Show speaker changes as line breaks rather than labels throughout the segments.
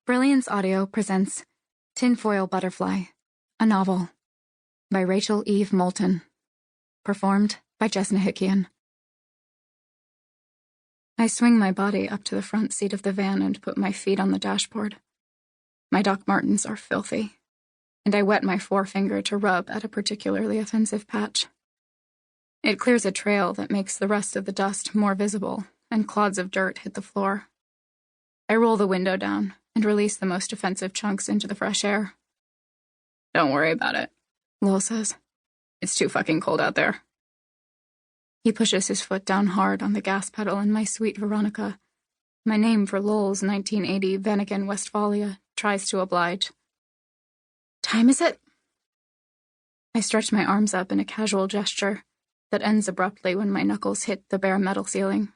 Brilliance Audio presents Tinfoil Butterfly, a novel, by Rachel Eve Moulton, performed by Jess Nahikian. I swing my body up to the front seat of the van and put my feet on the dashboard. My Doc Martens are filthy, and I wet my forefinger to rub at a particularly offensive patch. It clears a trail that makes the rest of the dust more visible, and clods of dirt hit the floor. I roll the window down and release the most offensive chunks into the fresh air. "Don't worry about it," Lowell says. "It's too fucking cold out there." He pushes his foot down hard on the gas pedal, and my sweet Veronica, my name for Lowell's 1980 Vanagon Westphalia, tries to oblige. "Time is it?" I stretch my arms up in a casual gesture that ends abruptly when my knuckles hit the bare metal ceiling.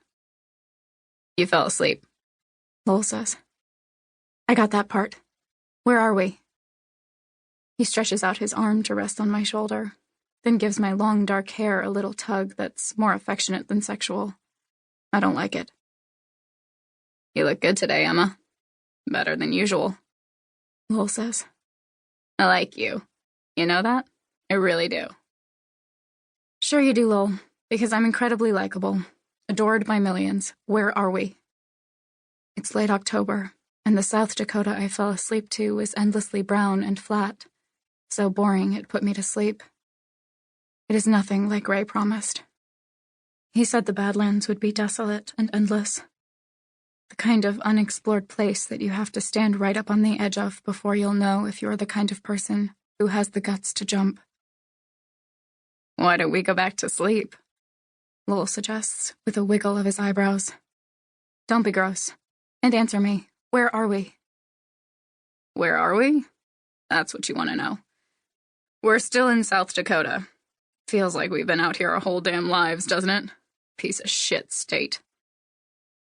"You fell asleep," Lowell says. "I got that part. Where are we?" He stretches out his arm to rest on my shoulder, then gives my long dark hair a little tug that's more affectionate than sexual. I don't like it. "You look good today, Emma. Better than usual," Lowell says. "I like you. You know that? I really do." "Sure you do, Lowell, because I'm incredibly likable, adored by millions. Where are we?" It's late October, and the South Dakota I fell asleep to was endlessly brown and flat, so boring it put me to sleep. It is nothing like Ray promised. He said the Badlands would be desolate and endless, the kind of unexplored place that you have to stand right up on the edge of before you'll know if you're the kind of person who has the guts to jump. "Why don't we go back to sleep?" Lowell suggests, with a wiggle of his eyebrows. "Don't be gross, and answer me. Where are we?" "Where are we? That's what you want to know. We're still in South Dakota. Feels like we've been out here our whole damn lives, doesn't it? Piece of shit state."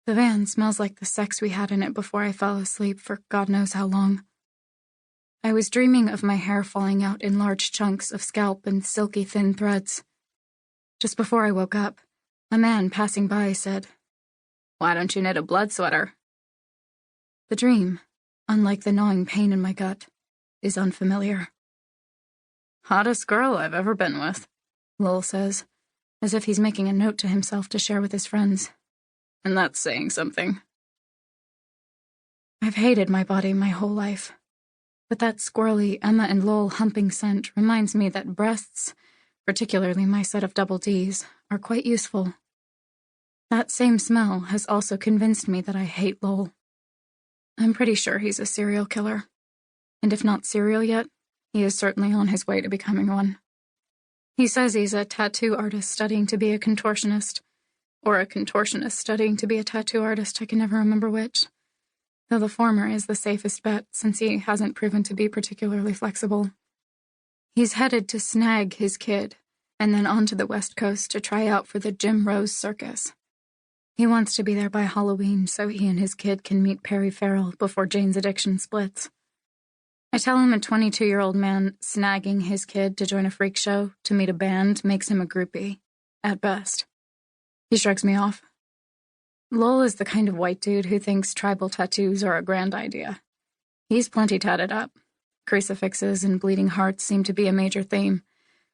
The van smells like the sex we had in it before I fell asleep for God knows how long. I was dreaming of my hair falling out in large chunks of scalp and silky thin threads. Just before I woke up, a man passing by said, "Why don't you knit a blood sweater?" The dream, unlike the gnawing pain in my gut, is unfamiliar. "Hottest girl I've ever been with," Lowell says, as if he's making a note to himself to share with his friends. And that's saying something. I've hated my body my whole life, but that squirrely Emma and Lowell humping scent reminds me that breasts, particularly my set of double Ds, are quite useful. That same smell has also convinced me that I hate Lowell. I'm pretty sure he's a serial killer, and if not serial yet, he is certainly on his way to becoming one. He says he's a tattoo artist studying to be a contortionist, or a contortionist studying to be a tattoo artist, I can never remember which, though the former is the safest bet since he hasn't proven to be particularly flexible. He's headed to snag his kid, and then on to the West Coast to try out for the Jim Rose Circus. He wants to be there by Halloween so he and his kid can meet Perry Farrell before Jane's addiction splits. I tell him a 22-year-old man snagging his kid to join a freak show to meet a band makes him a groupie, at best. He shrugs me off. Lowell is the kind of white dude who thinks tribal tattoos are a grand idea. He's plenty tatted up. Crucifixes and bleeding hearts seem to be a major theme,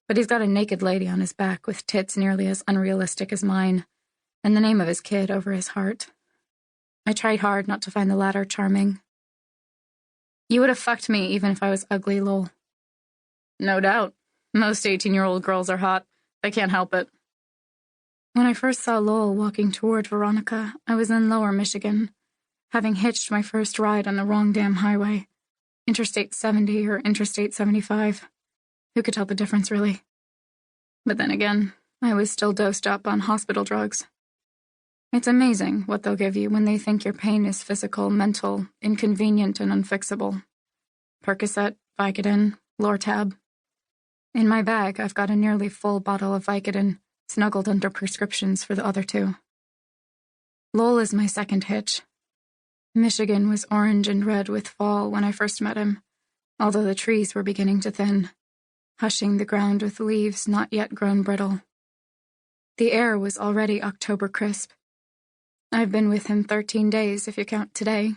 but he's got a naked lady on his back with tits nearly as unrealistic as mine, and the name of his kid over his heart. I tried hard not to find the latter charming. "You would have fucked me even if I was ugly, Lowell." "No doubt. Most 18-year-old girls are hot. They can't help it." When I first saw Lowell walking toward Veronica, I was in Lower Michigan, having hitched my first ride on the wrong damn highway. Interstate 70 or Interstate 75. Who could tell the difference, really? But then again, I was still dosed up on hospital drugs. It's amazing what they'll give you when they think your pain is physical, mental, inconvenient, and unfixable. Percocet, Vicodin, Lortab. In my bag, I've got a nearly full bottle of Vicodin, snuggled under prescriptions for the other two. Lowell is my second hitch. Michigan was orange and red with fall when I first met him, although the trees were beginning to thin, hushing the ground with leaves not yet grown brittle. The air was already October crisp. I've been with him 13 days, if you count today,